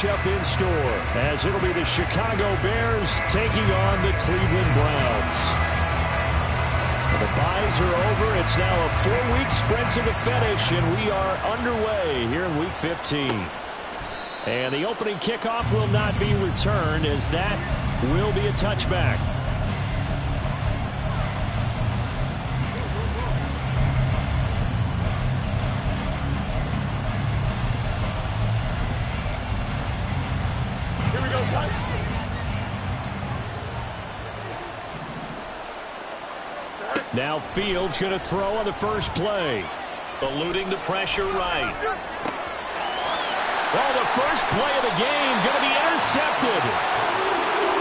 matchup in store, as it'll be the Chicago Bears taking on the Cleveland Browns. The byes are over. It's now a 4-week sprint to the finish, and we are underway here in Week 15. And the opening kickoff will not be returned, as that will be a touchback. Now Fields going to throw on the first play. Eluding the pressure right. Well, the first play of the game going to be intercepted.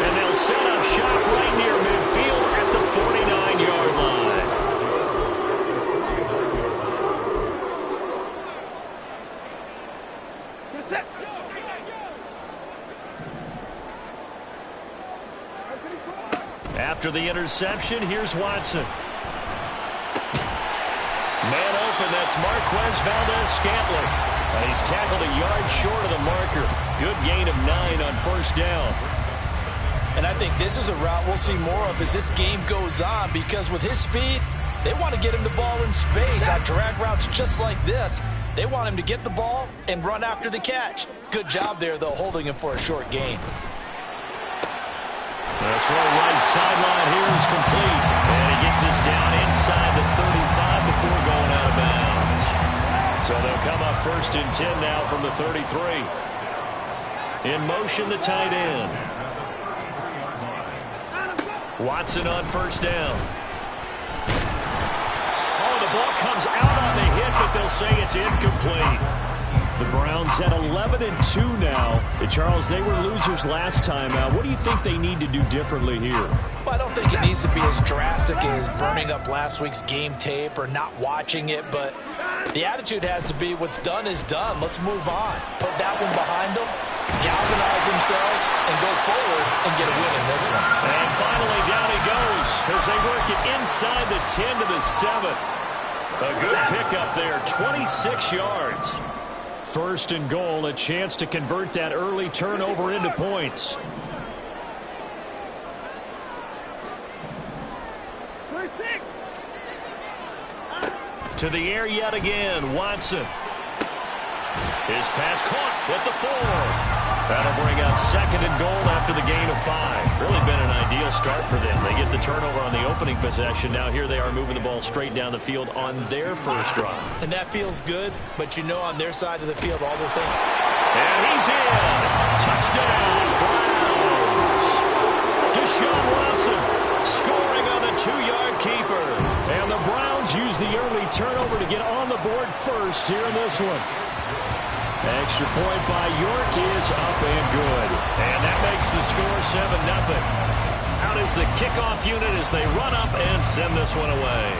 And they'll set up shop right near midfield at the 49-yard line. After the interception, here's Watson. Man open, that's Marquez Valdez-Scantling. He's tackled a yard short of the marker. Good gain of 9 on first down. And I think this is a route we'll see more of as this game goes on, because with his speed, they want to get him the ball in space. On drag routes just like this, they want him to get the ball and run after the catch. Good job there, though, holding him for a short gain. The throw right sideline here is complete. And he gets this down inside the 35 before going out of bounds. So they'll come up 1st and 10 now from the 33. In motion, the tight end. Watson on first down. Oh, the ball comes out on the hit, but they'll say it's incomplete. The Browns at 11-2 now. Charles, they were losers last time out. What do you think they need to do differently here? Well, I don't think it needs to be as drastic as burning up last week's game tape or not watching it, but the attitude has to be what's done is done. Let's move on. Put that one behind them, galvanize themselves, and go forward and get a win in this one. And finally, down he goes as they work it inside the 10 to the 7. A good pickup there, 26 yards. 1st and goal, a chance to convert that early turnover into points. To the air yet again, Watson. His pass caught at the 4. That'll bring up 2nd and goal after the gain of 5. Really been an ideal start for them. They get the turnover on the opening possession. Now here they are moving the ball straight down the field on their first drive. And that feels good, but you know on their side of the field, all they're thinking. And he's in. Touchdown, Browns. Deshaun Watson scoring on the 2-yard keeper. And the Browns use the early turnover to get on the board first here in this one. Extra point by York is up and good. And that makes the score 7-0. Out is the kickoff unit as they run up and send this one away.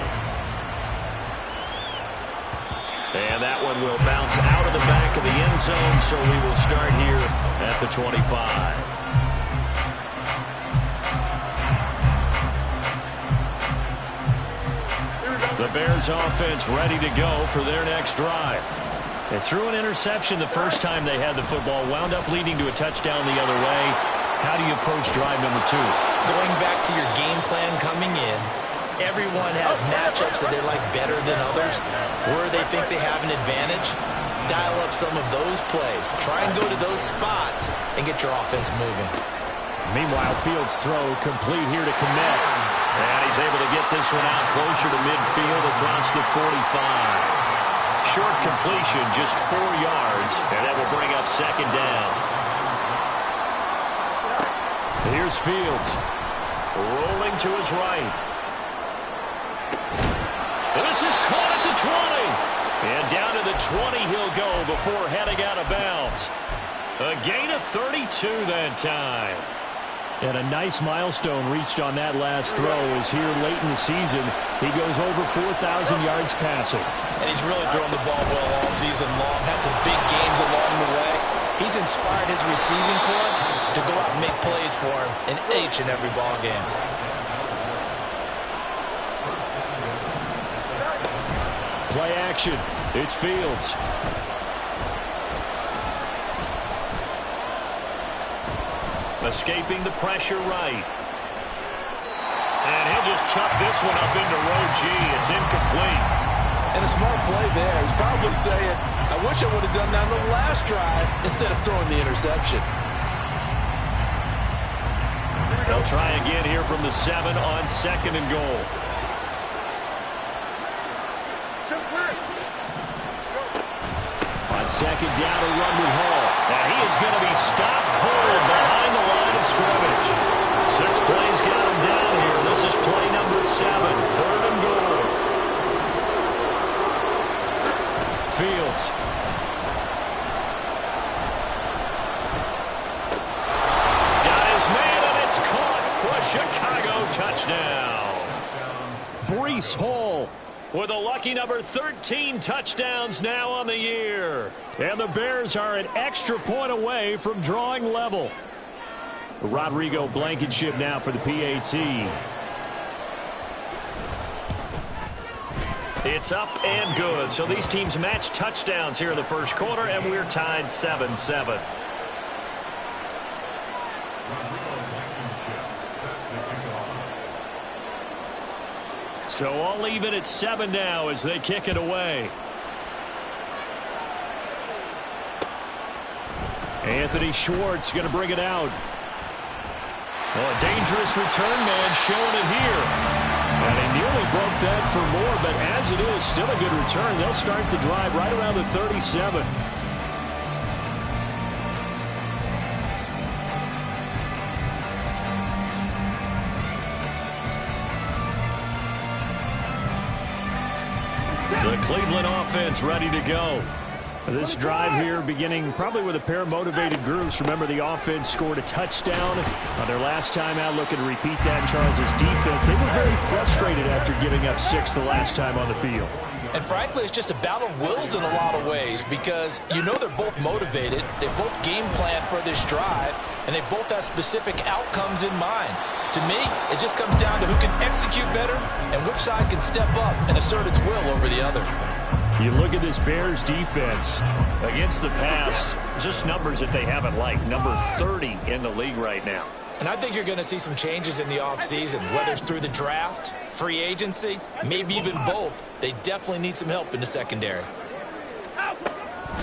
And that one will bounce out of the back of the end zone, so we will start here at the 25. The Bears offense ready to go for their next drive. They threw an interception the first time they had the football, wound up leading to a touchdown the other way. How do you approach drive number 2? Going back to your game plan coming in, everyone has matchups that they like better than others. Where they think they have an advantage, dial up some of those plays. Try and go to those spots and get your offense moving. Meanwhile, Fields' throw complete here to Kmet. And he's able to get this one out closer to midfield across the 45. Short completion, just 4 yards, and that will bring up 2nd down. Here's Fields, rolling to his right. And this is caught at the 20. And down to the 20 he'll go before heading out of bounds. A gain of 32 that time. And a nice milestone reached on that last throw as here late in the season, he goes over 4,000 yards passing. And he's really thrown the ball well all season long. Had some big games along the way. He's inspired his receiving corps to go out and make plays for him in each and every ball game. Play action. It's Fields. Escaping the pressure right. And he'll just chuck this one up into row G. It's incomplete. And a smart play there. He's probably saying, I wish I would have done that on the last drive instead of throwing the interception. They'll try again here from the 7 on 2nd and goal. On 2nd down, a run with Hall. Now he is going to be stopped cold behind the line of scrimmage. 6 plays got him down here. This is play number 7, 3rd and goal. Fields. Got his man, and it's caught for a Chicago touchdown. Breece Hall with a lucky number 13 touchdowns now on the year. And the Bears are an extra point away from drawing level. Rodrigo Blankenship now for the PAT. It's up and good. So these teams match touchdowns here in the first quarter, and we're tied 7-7. So all even at 7 now as they kick it away. Anthony Schwartz going to bring it out. Well, a dangerous return man showing it here. And he nearly broke that for more, but as it is, still a good return. They'll start the drive right around the 37. The Cleveland offense ready to go. This drive here beginning probably with a pair of motivated groups. Remember, the offense scored a touchdown on their last time out. Looking to repeat that in Charles's defense. They were very frustrated after giving up 6 the last time on the field. And frankly, it's just a battle of wills in a lot of ways because you know they're both motivated. They both game plan for this drive, and they both have specific outcomes in mind. To me, it just comes down to who can execute better and which side can step up and assert its will over the other. You look at this Bears defense against the pass, just numbers that they haven't liked. Number 30 in the league right now. And I think you're going to see some changes in the offseason, whether it's through the draft, free agency, maybe even both. They definitely need some help in the secondary.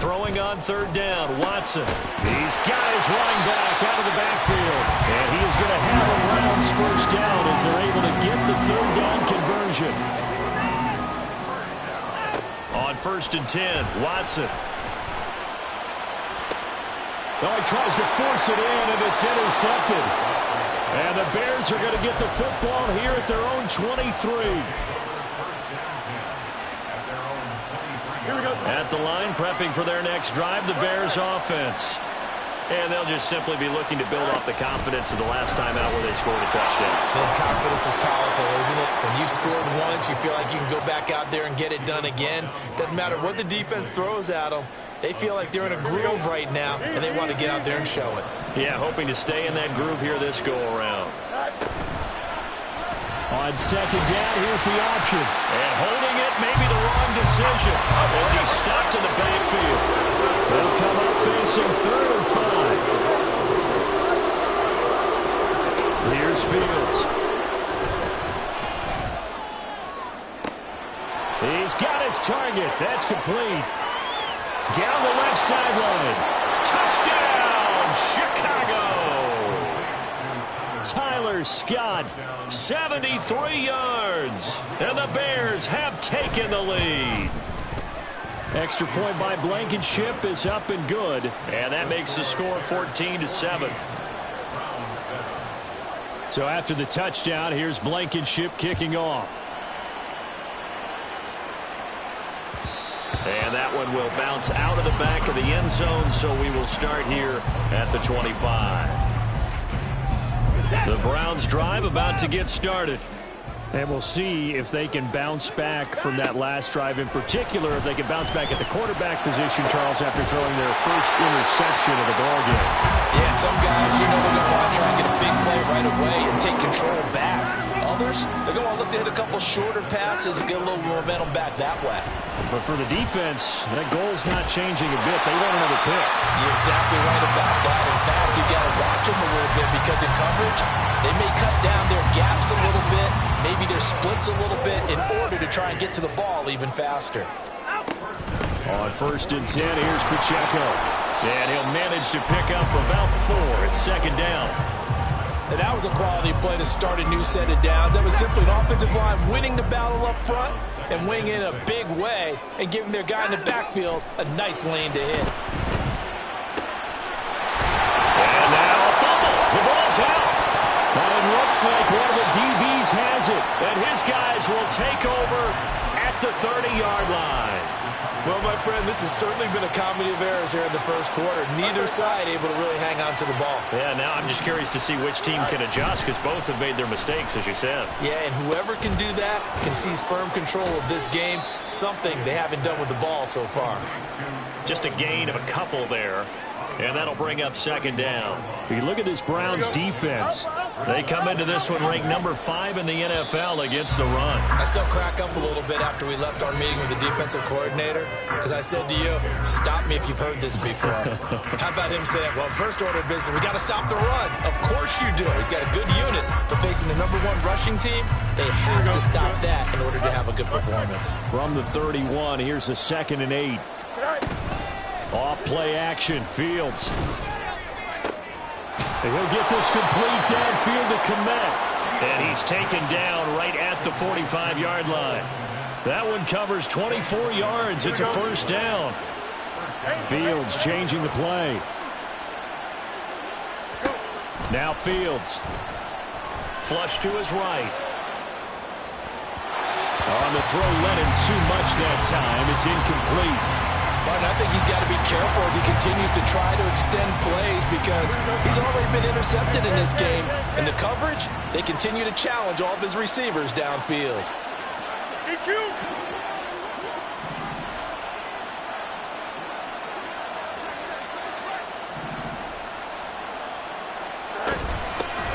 Throwing on 3rd down, Watson. He's got his running back out of the backfield. And he is going to have the Browns first down as they're able to get the 3rd down conversion. On 1st and 10, Watson. Oh, he tries to force it in, and it's intercepted. And the Bears are going to get the football here at their own 23. At the line, prepping for their next drive, the Bears offense. And they'll just simply be looking to build off the confidence of the last time out where they scored a touchdown. And confidence is powerful, isn't it? When you've scored once, you feel like you can go back out there and get it done again. Doesn't matter what the defense throws at them. They feel like they're in a groove right now, and they want to get out there and show it. Yeah, hoping to stay in that groove here this go-around. On 2nd down, here's the option. And holding it, maybe the wrong decision as he's stopped in the backfield. They'll come up facing 3rd and 5. Here's Fields. He's got his target. That's complete. Down the left sideline. Touchdown, Chicago. Tyler Scott, 73 yards. And the Bears have taken the lead. Extra point by Blankenship is up and good. And that makes the score 14-7. So after the touchdown, here's Blankenship kicking off. And that one will bounce out of the back of the end zone, so we will start here at the 25. The Browns drive about to get started. And we'll see if they can bounce back from that last drive. In particular, if they can bounce back at the quarterback position, Charles, after throwing their first interception of the ballgame. Yeah, some guys, you know, they're going to want to try and get a big play right away and take control back. Others, they're going to want to look to hit a couple shorter passes, get a little momentum back that way. But for the defense, that goal's not changing a bit. They want another pick. You're exactly right about that. In fact, you got to watch them a little bit coverage. They may cut down their gaps a little bit, maybe their splits a little bit in order to try and get to the ball even faster. On 1st and 10, here's Pacheco. And he'll manage to pick up about 4. It's 2nd down. And that was a quality play to start a new set of downs. That was simply an offensive line winning the battle up front and winning in a big way and giving their guy in the backfield a nice lane to hit. And now a fumble. The ball's out. But it looks like one of the DBs has it. And his guys will take over at the 30-yard line. Well, my friend, this has certainly been a comedy of errors here in the first quarter. Neither side able to really hang on to the ball. Yeah, now I'm just curious to see which team can adjust because both have made their mistakes, as you said. Yeah, and whoever can do that can seize firm control of this game, something they haven't done with the ball so far. Just a gain of a couple there. And that'll bring up 2nd down. You look at this Browns defense. They come into this one ranked number 5 in the NFL against the run. I still crack up a little bit after we left our meeting with the defensive coordinator because I said to you, stop me if you've heard this before. How about him saying, well, first order of business, we got to stop the run. Of course you do. He's got a good unit, but facing the number 1 rushing team, they have to stop that in order to have a good performance. From the 31, here's a 2nd and 8. Off play action, Fields. And he'll get this complete downfield to Komet. And he's taken down right at the 45-yard line. That one covers 24 yards. It's a 1st down. Fields changing the play. Now Fields. Flush to his right. On the throw, let him too much that time. It's incomplete. Martin, I think he's got to be careful as he continues to try to extend plays because he's already been intercepted in this game. And the coverage, they continue to challenge all of his receivers downfield.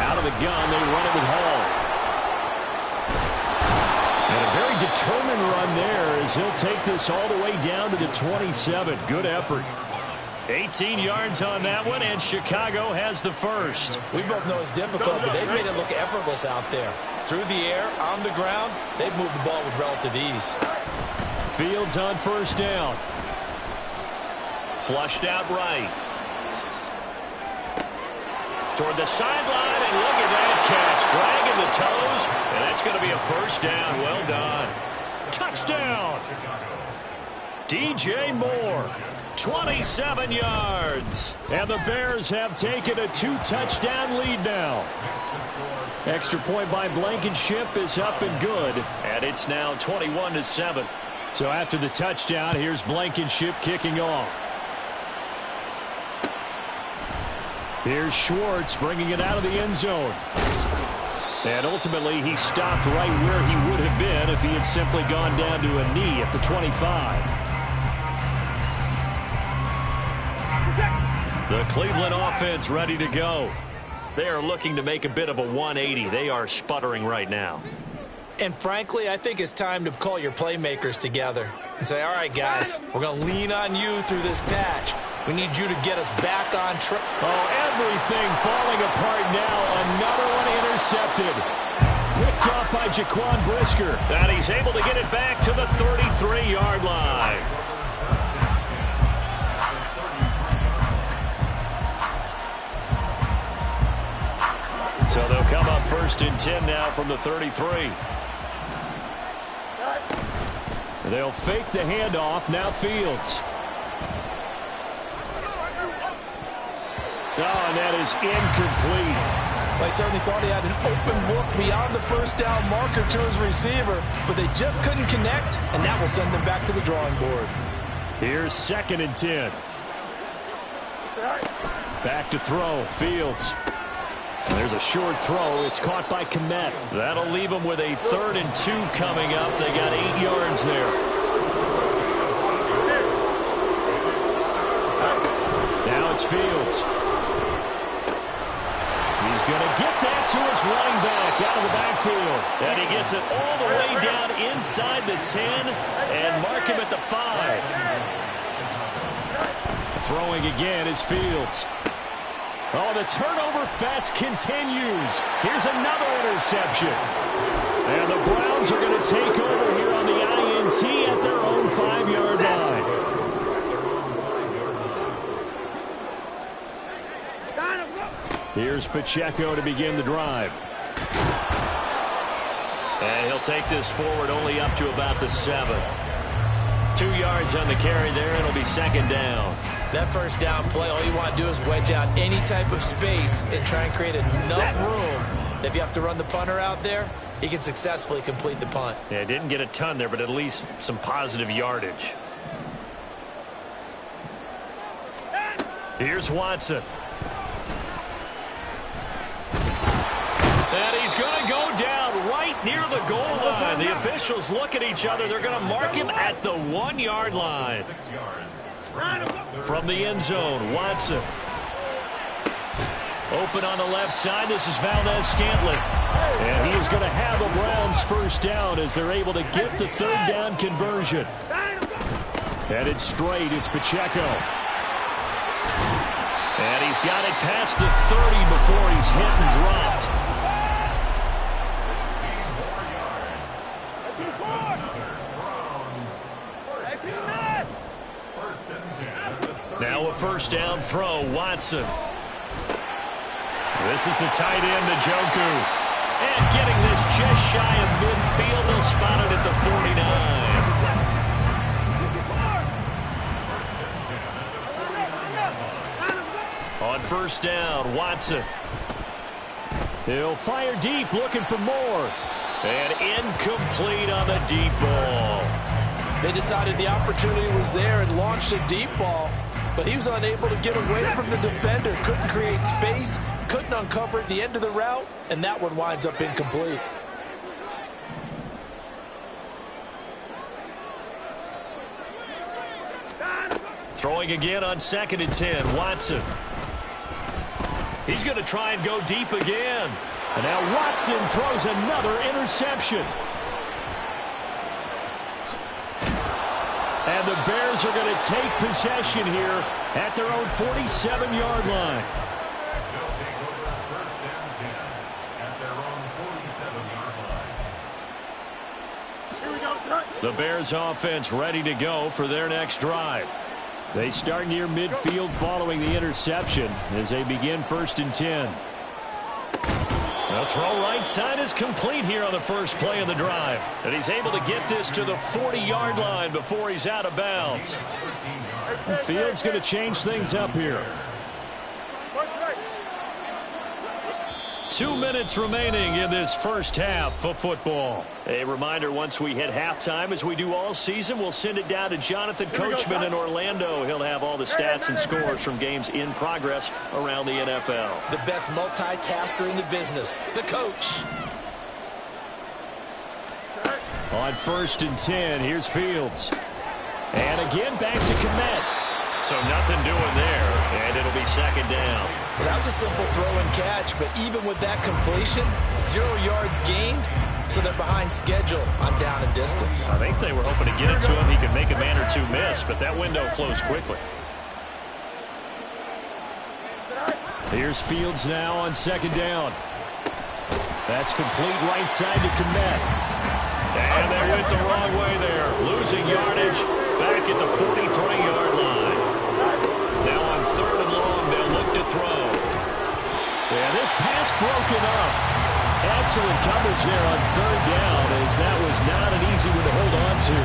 Out of the gun, they run it with Hall. And a very determined run there as he'll take this all the way down to the 27. Good effort. 18 yards on that one, and Chicago has the first. We both know it's difficult, but they've made it look effortless out there. Through the air, on the ground, they've moved the ball with relative ease. Fields on 1st down. Flushed out right. Toward the sideline, and look at that catch. Dragging the toes, and that's going to be a 1st down. Well done. Touchdown. DJ Moore, 27 yards. And the Bears have taken a 2-touchdown lead now. Extra point by Blankenship is up and good. And it's now 21-7. So after the touchdown, here's Blankenship kicking off. Here's Schwartz bringing it out of the end zone. And ultimately, he stopped right where he would have been if he had simply gone down to a knee at the 25. The Cleveland offense ready to go. They are looking to make a bit of a 180. They are sputtering right now. And frankly, I think it's time to call your playmakers together and say, all right, guys, we're going to lean on you through this patch. We need you to get us back on track. Oh, everything falling apart now. Another one intercepted. Picked off by Jaquan Brisker. And he's able to get it back to the 33-yard line. So they'll come up 1st and 10 now from the 33. They'll fake the handoff. Now Fields. Oh, and that is incomplete. They certainly thought he had an open look beyond the 1st down marker to his receiver, but they just couldn't connect, and that will send them back to the drawing board. Here's 2nd and 10. Back to throw. Fields. There's a short throw. It's caught by Komet. That'll leave them with a 3rd and 2 coming up. They got 8 yards there. Now it's Fields. He's going to get that to his running back out of the backfield. And he gets it all the way down inside the 10 and mark him at the 5. Throwing again is Fields. Oh, the turnover fest continues. Here's another interception. And the Browns are going to take over here on the INT at their own 5-yard line. Here's Pacheco to begin the drive. And he'll take this forward only up to about the 7. 2 yards on the carry there. It'll be second down. That first down play, all you want to do is wedge out any type of space and try and create enough room. If you have to run the punter out there, he can successfully complete the punt. Yeah, didn't get a ton there, but at least some positive yardage. Here's Watson. And he's going to go down right near the goal line. The officials look at each other. They're going to mark him at the 1-yard line. From the end zone, Watson. Open on the left side. This is Valdez-Scantling. And he is going to have a Browns first down as they're able to get the third down conversion. Headed straight, it's Pacheco. And he's got it past the 30 before he's hit and dropped. Now a first down throw, Watson. This is the tight end, Njoku. And getting this just shy of midfield, they'll spot it at the 49. On first down, Watson. He'll fire deep, looking for more. And incomplete on the deep ball. They decided the opportunity was there and launched a deep ball, but he was unable to get away from the defender. Couldn't create space, couldn't uncover at the end of the route, and that one winds up incomplete. Throwing again on 2nd and 10, Watson. He's going to try and go deep again. And now Watson throws another interception. And the Bears are going to take possession here at their own 47-yard line. The Bears offense ready to go for their next drive. They start near midfield following the interception as they begin 1st and 10. The throw right side is complete here on the first play of the drive. And he's able to get this to the 40-yard line before he's out of bounds. And Fields going to change things up here. 2 minutes remaining in this first half of football. A reminder, once we hit halftime, as we do all season, we'll send it down to Jonathan Coachman in Orlando. He'll have all the stats and scores from games in progress around the NFL. The best multitasker in the business, the coach. On 1st and 10, here's Fields. And again, back to Kmet. So nothing doing there, and it'll be second down. Well, that was a simple throw and catch, but even with that completion, 0 yards gained, so they're behind schedule on down and distance. I think they were hoping to get it to him. He could make a man or two miss, but that window closed quickly. Here's Fields now on 2nd down. That's complete right side to Kmet. And they went the wrong way there. Losing yardage back at the 43-yard line. Now on 3rd and long, they'll look to throw. Yeah, this pass broken up. Excellent coverage there on 3rd down, as that was not an easy one to hold on to.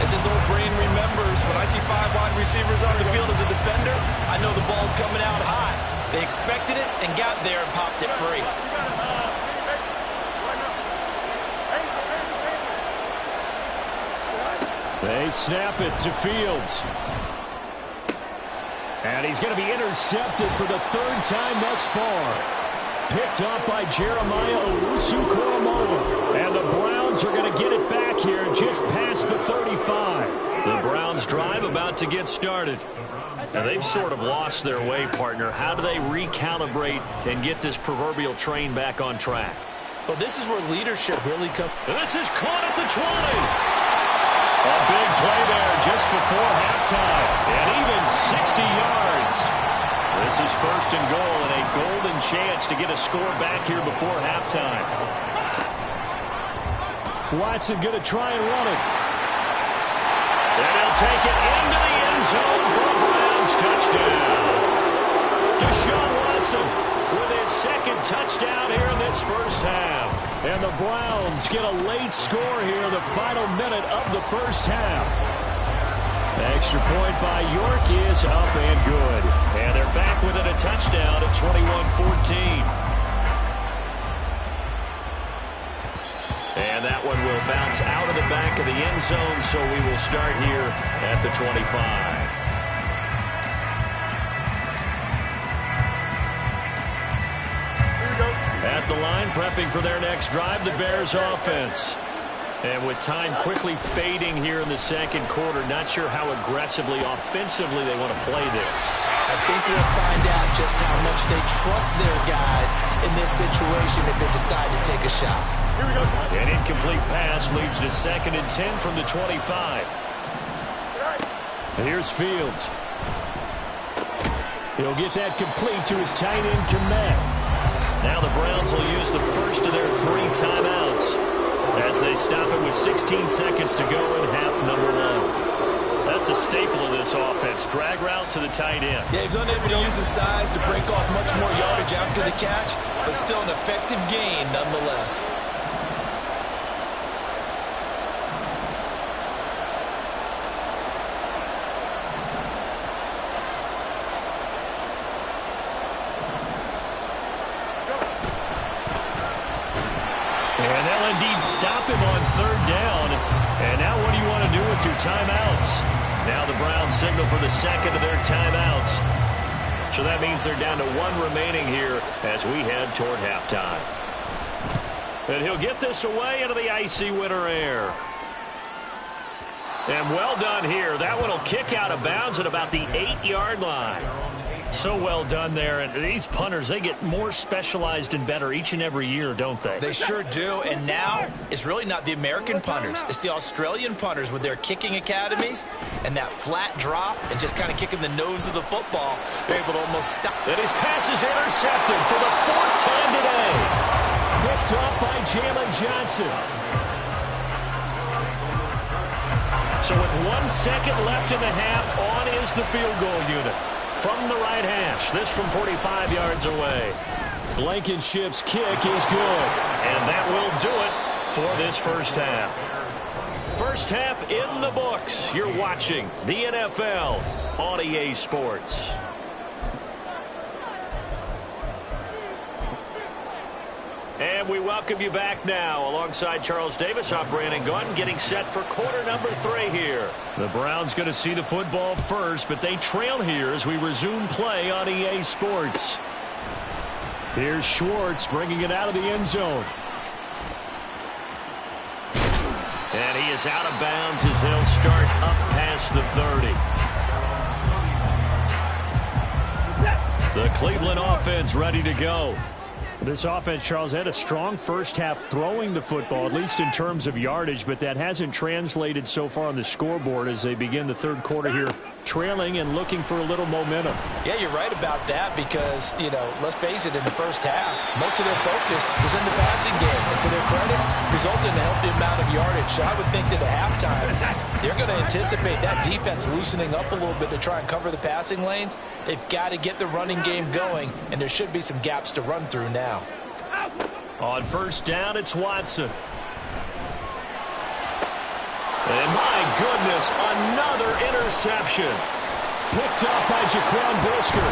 As his old brain remembers, when I see 5 wide receivers on the field as a defender, I know the ball's coming out high. They expected it and got there and popped it free. They snap it to Fields. And he's going to be intercepted for the 3rd time thus far. Picked up by Jeremiah Owusu-Koramoah. And the Browns are going to get it back here just past the 35. The Browns drive about to get started. Now they've sort of lost their way, partner. How do they recalibrate and get this proverbial train back on track? Well, this is where leadership really comes. This is caught at the 20. A big play there just before halftime. And even 60 yards. This is first and goal and a golden chance to get a score back here before halftime. Watson going to try and run it. And he'll take it into the end zone for a Browns touchdown. Deshaun Watson with his second touchdown here in this first half. And the Browns get a late score here in the final minute of the first half. Extra point by York is up and good. And they're back within a touchdown at 21-14. And that one will bounce out of the back of the end zone, so we will start here at the 25. At the line, prepping for their next drive, the Bears offense. And with time quickly fading here in the second quarter, not sure how aggressively, offensively they want to play this. I think we'll find out just how much they trust their guys in this situation if they decide to take a shot. Here we go. An incomplete pass leads to 2nd and 10 from the 25. Here's Fields. He'll get that complete to his tight end Komet. Now the Browns will use the first of their 3 timeouts as they stop it with 16 seconds to go in half number 1. That's a staple of this offense. Drag route to the tight end. Yeah, he's unable to use his size to break off much more yardage after the catch, but still an effective gain nonetheless. And they'll indeed stop him on 3rd down. And now what do you want to do with your timeouts? Now the Browns signal for the 2nd of their timeouts. So that means they're down to 1 remaining here as we head toward halftime. And he'll get this away into the icy winter air. And well done here. That one will kick out of bounds at about the 8-yard line. So well done there. And these punters, they get more specialized and better each and every year, don't they? They sure do. And now it's really not the American punters. It's the Australian punters with their kicking academies and that flat drop and just kind of kicking the nose of the football. They're able to almost stop. And his pass is intercepted for the 4th time today. Picked up by Jalen Johnson. So with 1 second left in the half, on is the field goal unit. From the right hash, this from 45 yards away. Blankenship's kick is good. And that will do it for this first half. First half in the books. You're watching the NFL on EA Sports. And we welcome you back now. Alongside Charles Davis, I'm Brandon Gunn, getting set for quarter number 3 here. The Browns going to see the football first, but they trail here as we resume play on EA Sports. Here's Schwartz bringing it out of the end zone. And he is out of bounds as they'll start up past the 30. The Cleveland offense ready to go. This offense, Charles, had a strong first half throwing the football, at least in terms of yardage, but that hasn't translated so far on the scoreboard as they begin the 3rd quarter here, trailing and looking for a little momentum. Yeah, you're right about that because, you know, let's face it, in the first half, most of their focus was in the passing game. And to their credit, resulted in a healthy amount of yardage. So I would think that at halftime, they're going to anticipate that defense loosening up a little bit to try and cover the passing lanes. They've got to get the running game going, and there should be some gaps to run through now. On first down, it's Watson. And my goodness, another interception. Picked up by Jaquan Brisker.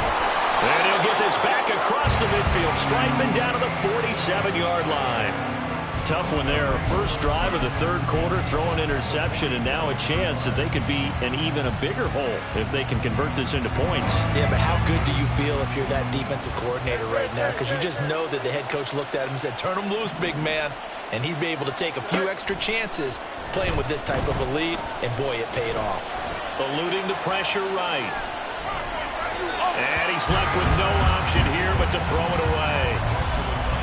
And he'll get this back across the midfield, striping down to the 47-yard line. Tough one there. First drive of the 3rd quarter, throw an interception, and now a chance that they could be an even a bigger hole if they can convert this into points. Yeah, but how good do you feel if you're that defensive coordinator right now? Because you just know that the head coach looked at him and said, turn him loose, big man. And he'd be able to take a few extra chances playing with this type of a lead, and boy, it paid off. Eluding the pressure right. And he's left with no option here but to throw it away.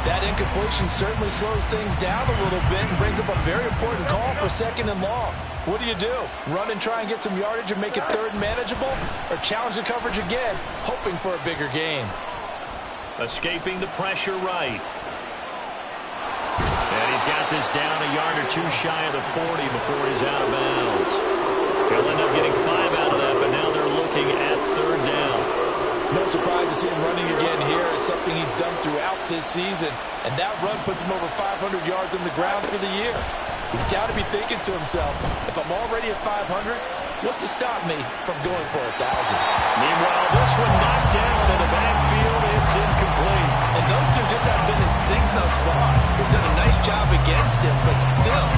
That incompletion certainly slows things down a little bit and brings up a very important call for 2nd and long. What do? Run and try and get some yardage and make it 3rd manageable, or challenge the coverage again, hoping for a bigger gain? Escaping the pressure right. And he's got this down a yard or 2 shy of the 40 before he's out of bounds. He'll end up getting 5 out of that, but now they're looking at 3rd down. No surprise to see him running again here. It's something he's done throughout this season. And that run puts him over 500 yards on the ground for the year. He's got to be thinking to himself, if I'm already at 500, what's to stop me from going for 1,000? Meanwhile, this one knocked down in the backfield. It's incomplete. And those two just haven't been in sync thus far. They've done a nice job against him, but still,